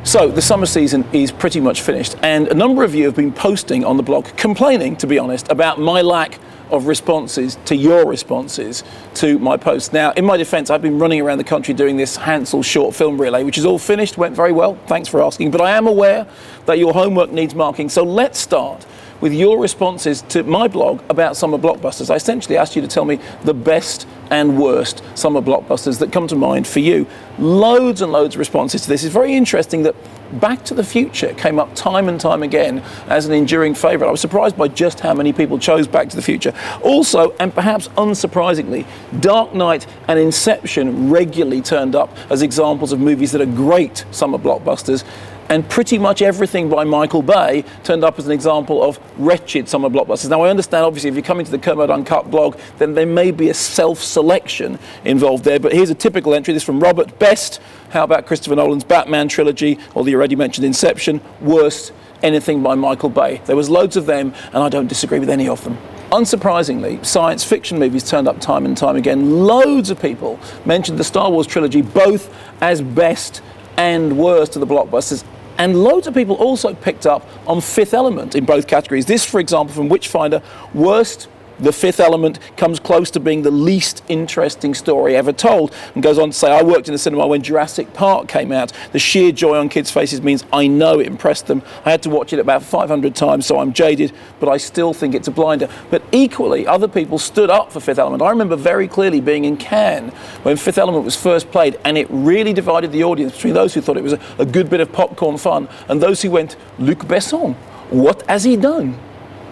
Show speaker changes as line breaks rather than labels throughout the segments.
So the summer season is pretty much finished, and a number of you have been posting on the blog, complaining, to be honest, about my lack of responses to your responses to my posts. Now, in my defense, I've been running around the country doing this Hansel short film relay, which is all finished, went very well, thanks for asking, but I am aware that your homework needs marking, so let's start with your responses to my blog about summer blockbusters. I essentially asked you to tell me the best and worst summer blockbusters that come to mind for you. Loads and loads of responses to this. It's very interesting that Back to the Future came up time and time again as an enduring favourite. I was surprised by just how many people chose Back to the Future. Also, and perhaps unsurprisingly, Dark Knight and Inception regularly turned up as examples of movies that are great summer blockbusters. And pretty much everything by Michael Bay turned up as an example of wretched summer blockbusters. Now, I understand, obviously, if you're coming to the Kermode Uncut blog, then there may be a self-selection involved there. But here's a typical entry. This from Robert. Best, how about Christopher Nolan's Batman trilogy, or the already mentioned Inception? Worst, anything by Michael Bay. There was loads of them, and I don't disagree with any of them. Unsurprisingly, science fiction movies turned up time and time again. Loads of people mentioned the Star Wars trilogy, both as best and worst of the blockbusters. And loads of people also picked up on Fifth Element in both categories. This, for example, from Witchfinder, worst, The Fifth Element comes close to being the least interesting story ever told, and goes on to say, I worked in the cinema when Jurassic Park came out. The sheer joy on kids' faces means I know it impressed them. I had to watch it about 500 times, so I'm jaded, but I still think it's a blinder. But equally, other people stood up for Fifth Element. I remember very clearly being in Cannes when Fifth Element was first played, and it really divided the audience between those who thought it was a good bit of popcorn fun and those who went, Luc Besson, what has he done?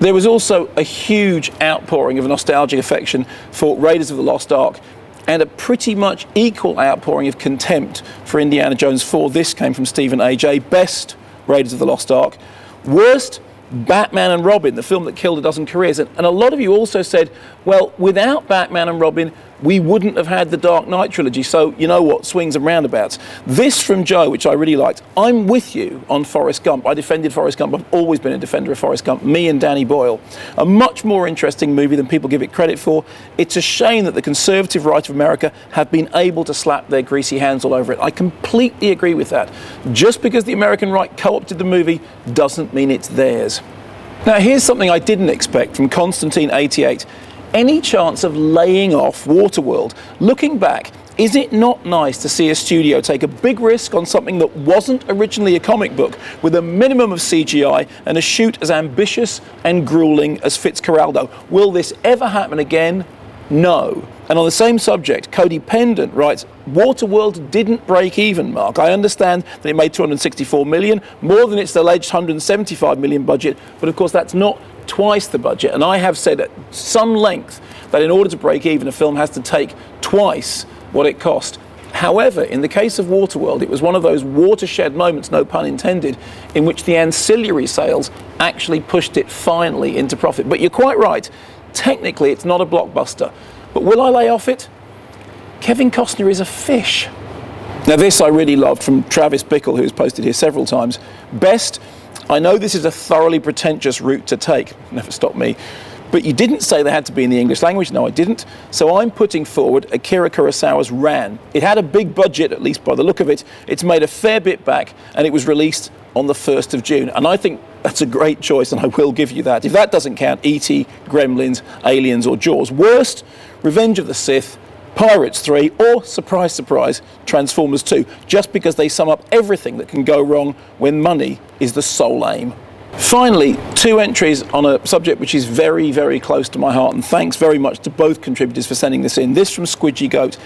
There was also a huge outpouring of nostalgic affection for Raiders of the Lost Ark, and a pretty much equal outpouring of contempt for Indiana Jones 4. This came from Stephen A.J. Best, Raiders of the Lost Ark. Worst, Batman and Robin, the film that killed a dozen careers. And a lot of you also said, well, without Batman and Robin, we wouldn't have had the Dark Knight trilogy. So, you know what, swings and roundabouts. This from Joe, which I really liked. I'm with you on Forrest Gump. I defended Forrest Gump. I've always been a defender of Forrest Gump. Me and Danny Boyle. A much more interesting movie than people give it credit for. It's a shame that the conservative right of America have been able to slap their greasy hands all over it. I completely agree with that. Just because the American right co-opted the movie doesn't mean it's theirs. Now, here's something I didn't expect from Constantine88. Any chance of laying off Waterworld? Looking back, is it not nice to see a studio take a big risk on something that wasn't originally a comic book, with a minimum of CGI and a shoot as ambitious and grueling as Fitzcarraldo? Will this ever happen again? No. And on the same subject, Codependent writes, Waterworld didn't break even, Mark. I understand that it made 264 million, more than its alleged 175 million budget, but of course that's not twice the budget. And I have said at some length that in order to break even, a film has to take twice what it cost. However, in the case of Waterworld, it was one of those watershed moments, no pun intended, in which the ancillary sales actually pushed it finally into profit. But you're quite right. Technically, it's not a blockbuster. But will I lay off it? Kevin Costner is a fish. Now, this I really loved from Travis Bickle, who's posted here several times. Best, I know this is a thoroughly pretentious route to take. Never stopped me. But you didn't say they had to be in the English language. No, I didn't. So I'm putting forward Akira Kurosawa's Ran. It had a big budget, at least by the look of it. It's made a fair bit back, and it was released on the 1st of June. And I think that's a great choice, and I will give you that. If that doesn't count, E.T., Gremlins, Aliens, or Jaws. Worst, Revenge of the Sith, Pirates 3, or, surprise, surprise, Transformers 2, just because they sum up everything that can go wrong when money is the sole aim. Finally, 2 entries on a subject which is very, very close to my heart, and thanks very much to both contributors for sending this in. This from Squidgy Goat.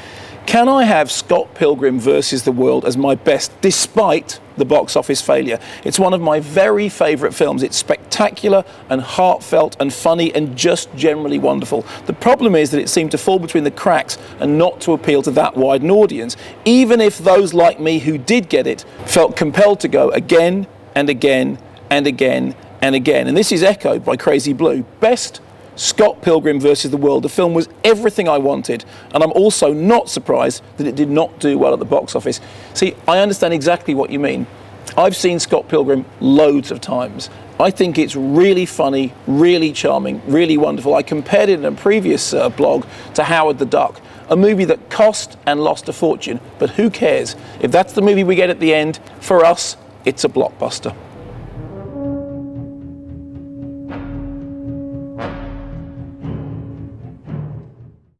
Can I have Scott Pilgrim versus the World as my best, despite the box office failure? It's one of my very favourite films. It's spectacular and heartfelt and funny and just generally wonderful. The problem is that it seemed to fall between the cracks and not to appeal to that wide an audience, even if those like me who did get it felt compelled to go again and again and again and again. And this is echoed by Crazy Blue. Best, Scott Pilgrim versus the World. The film was everything I wanted, and I'm also not surprised that it did not do well at the box office. See, I understand exactly what you mean. I've seen Scott Pilgrim loads of times. I think it's really funny, really charming, really wonderful. I compared it in a previous blog to Howard the Duck, a movie that cost and lost a fortune, but who cares? If that's the movie we get at the end, for us, it's a blockbuster.